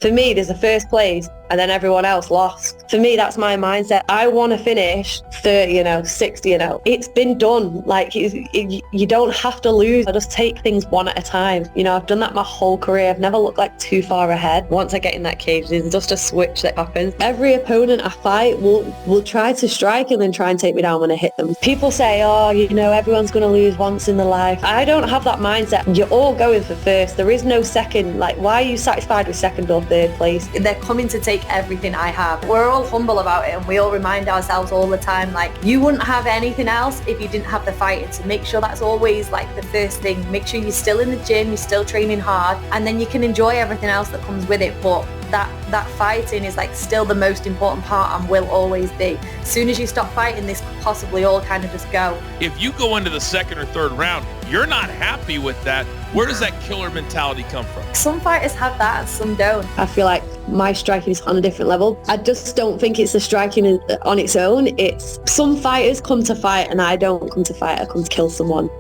For me, there's a first place and then everyone else lost. For me, that's my mindset. I want to finish 30, 60, It's been done. Like, you don't have to lose. I just take things one at a time. I've done that my whole career. I've never looked like too far ahead. Once I get in that cage, there's just a switch that happens. Every opponent I fight will try to strike and then try and take me down when I hit them. People say, oh, everyone's going to lose once in their life. I don't have that mindset. You're all going for first. There is no second. Like, why are you satisfied with second or third place? They're coming to take everything I have. We're all humble about it, and we all remind ourselves all the time, like, you wouldn't have anything else if you didn't have the fighting. So make sure that's always like the first thing. Make sure you're still in the gym, you're still training hard, and then you can enjoy everything else that comes with it. But that fighting is like still the most important part and will always be. As soon as you stop fighting, this could possibly all kind of just go. If you go into the second or third round, you're not happy with that. Where does that killer mentality come from? Some fighters have that and some don't. I feel like my striking is on a different level. I just don't think it's the striking on its own. It's some fighters come to fight and I don't come to fight. I come to kill someone.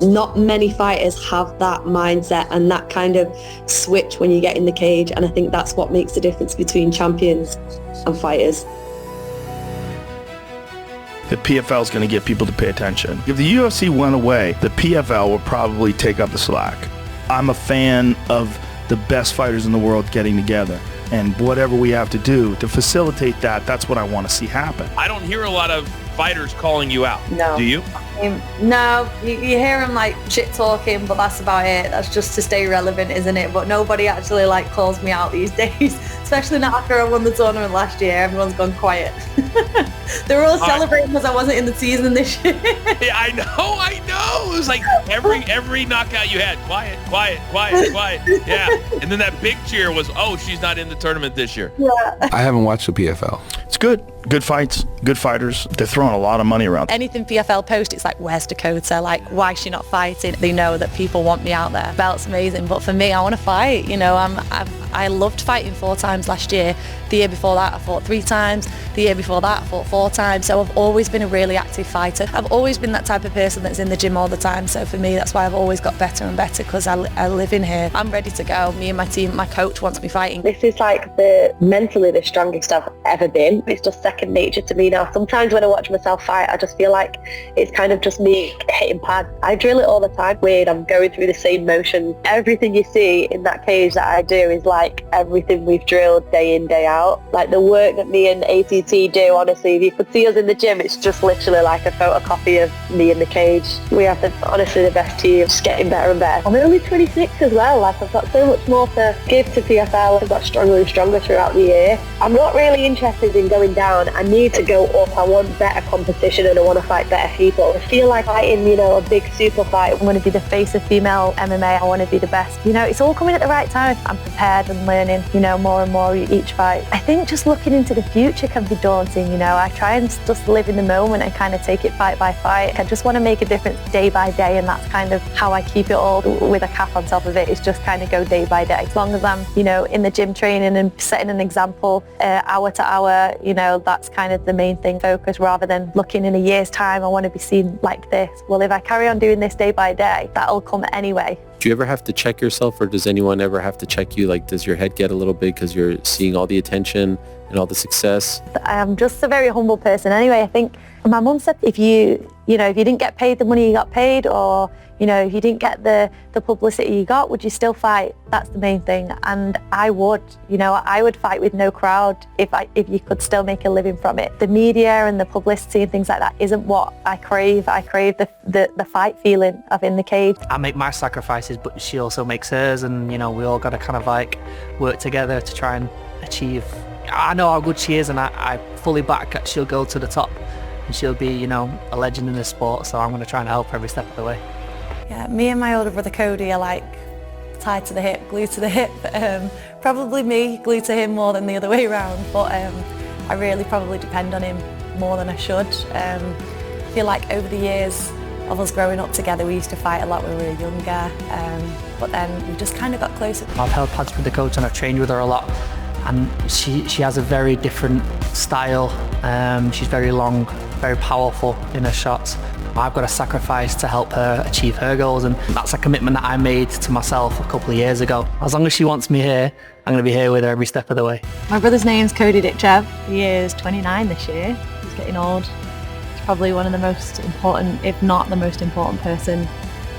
Not many fighters have that mindset and that kind of switch when you get in the cage, and I think that's what makes the difference between champions and fighters. The PFL is going to get people to pay attention. If the UFC went away, the PFL would probably take up the slack. I'm a fan of the best fighters in the world getting together, and whatever we have to do to facilitate that, that's what I want to see happen. I don't hear a lot of fighters calling you out. No. Do you? No, you hear them like shit talking, but that's about it. That's just to stay relevant, isn't it? But nobody actually like calls me out these days, especially not after I won the tournament last year. Everyone's gone quiet. They were all celebrating because I wasn't in the season this year. Yeah, I know. It was like every knockout you had, quiet. Yeah, and then that big cheer was, oh, she's not in the tournament this year. Yeah. I haven't watched the PFL. It's good. Good fights, good fighters. They're throwing a lot of money around. Anything PFL post, it's like, where's Dakota? Like, why is she not fighting? They know that people want me out there. Belt's amazing, but for me, I want to fight. I loved fighting 4 times last year. The year before that, I fought 3 times. The year before that, I fought 4 times. So I've always been a really active fighter. I've always been that type of person that's in the gym all the time. So for me, that's why I've always got better and better, because I live in here. I'm ready to go. Me and my team, my coach wants me fighting. This is like mentally the strongest I've ever been. It's just second nature to me now. Sometimes when I watch myself fight, I just feel like it's kind of just me hitting pads. I drill it all the time. Weird, I'm going through the same motion. Everything you see in that cage that I do is like everything we've drilled day in, day out. Like the work that me and ATT do, honestly, if you could see us in the gym, it's just literally like a photocopy of me in the cage. We have honestly the best team, just getting better and better. I'm only 26 as well. Like, I've got so much more to give to PFL. I've got stronger and stronger throughout the year. I'm not really interested in going down. I need to go up. I want better competition and I want to fight better people. I feel like fighting, a big super fight. I want to be the face of female MMA. I want to be the best. It's all coming at the right time. I'm prepared and learning, more and more each fight. I think just looking into the future can be daunting, I try and just live in the moment and kind of take it fight by fight. I just want to make a difference day by day, and that's kind of how I keep it all with a cap on top of it. It's just kind of go day by day. As long as I'm, in the gym training and setting an example hour to hour, that's kind of the main thing, focus, rather than looking in a year's time, I want to be seen like this. Well, if I carry on doing this day by day, that'll come anyway. Do you ever have to check yourself, or does anyone ever have to check you? Like, does your head get a little big because you're seeing all the attention and all the success? I'm just a very humble person anyway. I think my mum said if you didn't get paid the money you got paid, or if you didn't get the publicity you got, would you still fight? That's the main thing. And I would, I would fight with no crowd if you could still make a living from it. The media and the publicity and things like that isn't what I crave. I crave the fight feeling of in the cage. I make my sacrifices, but she also makes hers, and we all got to kind of like work together to try and achieve. I know how good she is, and I fully back that she'll go to the top, and she'll be, a legend in the sport. So I'm going to try and help her every step of the way. Yeah, me and my older brother Cody are like tied to the hip, glued to the hip. Probably me glued to him more than the other way around, but I really probably depend on him more than I should. I feel like over the years of us growing up together, we used to fight a lot when we were younger, but then we just kind of got closer. I've held pads with the coach and I've trained with her a lot, and she has a very different style. She's very long, very powerful in her shots. I've got to sacrifice to help her achieve her goals, and that's a commitment that I made to myself a couple of years ago. As long as she wants me here, I'm going to be here with her every step of the way. My brother's name's Dakota Ditcheva. He is 29 this year. He's getting old. He's probably one of the most important, if not the most important person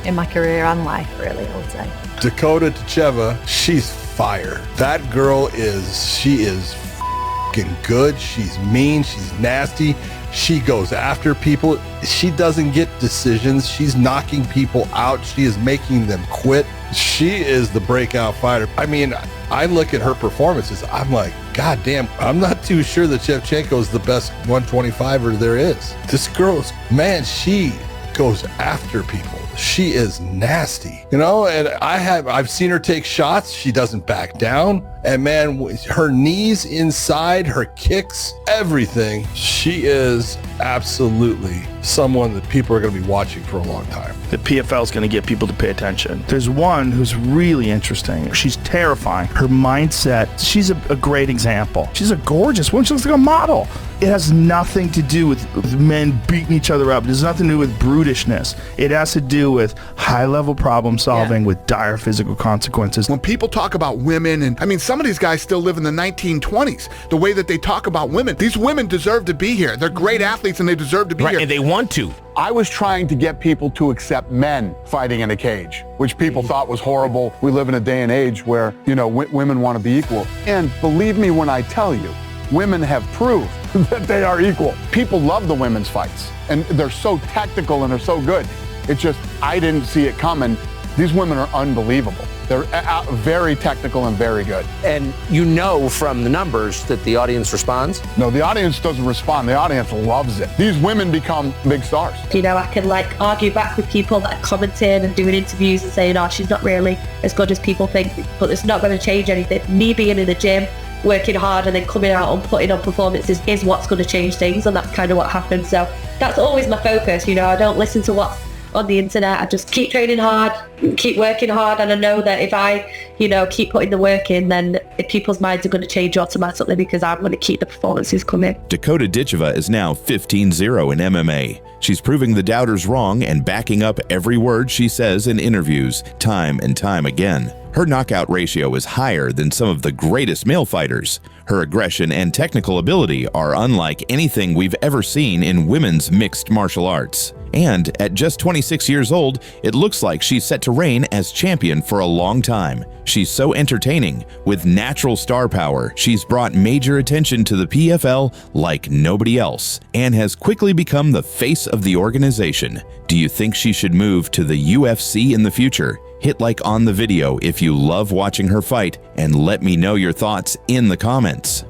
in my career and life, really, I would say. Dakota Ditcheva, she's fire. That girl she is f***ing good. She's mean, she's nasty. She goes after people. She doesn't get decisions. She's knocking people out. She is making them quit. She is the breakout fighter. I mean, I look at her performances. I'm like, God damn, I'm not too sure that Shevchenko is the best 125er there is. This girl's, man, she goes after people. She is nasty, you know, and I've seen her take shots. She doesn't back down. And man, her knees inside, her kicks, everything. She is absolutely someone that people are going to be watching for a long time. The PFL is going to get people to pay attention. There's one who's really interesting. She's terrifying. Her mindset, she's a great example. She's a gorgeous woman. She looks like a model. It has nothing to do with men beating each other up. It has nothing to do with brutishness. It has to do with high-level problem solving with dire physical consequences. When people talk about women, and I mean, some of these guys still live in the 1920s, the way that they talk about women, these women deserve to be here. They're great athletes and they deserve to be here. And they want to. I was trying to get people to accept men fighting in a cage, which people thought was horrible. We live in a day and age where, you know, women want to be equal. And believe me when I tell you, women have proved that they are equal. People love the women's fights, and they're so tactical and they're so good. It's just, I didn't see it coming. These women are unbelievable. They're very technical and very good. And you know from the numbers that the audience responds? No, the audience doesn't respond. The audience loves it. These women become big stars. You know, I can like argue back with people that are commenting and doing interviews and saying, oh, she's not really as good as people think, but it's not going to change anything. Me being in the gym, working hard and then coming out and putting on performances is what's going to change things, and that's kind of what happens. So that's always my focus. You know, I don't listen to what's on the internet. I just keep training hard, keep working hard, and I know that if I, you know, keep putting the work in, then people's minds are going to change automatically because I'm going to keep the performances coming. Dakota Ditcheva is now 15-0 in MMA. She's proving the doubters wrong and backing up every word she says in interviews, time and time again. Her knockout ratio is higher than some of the greatest male fighters. Her aggression and technical ability are unlike anything we've ever seen in women's mixed martial arts. And at just 26 years old, it looks like she's set to reign as champion for a long time. She's so entertaining. With natural star power, she's brought major attention to the PFL like nobody else, and has quickly become the face of the organization. Do you think she should move to the UFC in the future? Hit like on the video if you love watching her fight, and let me know your thoughts in the comments.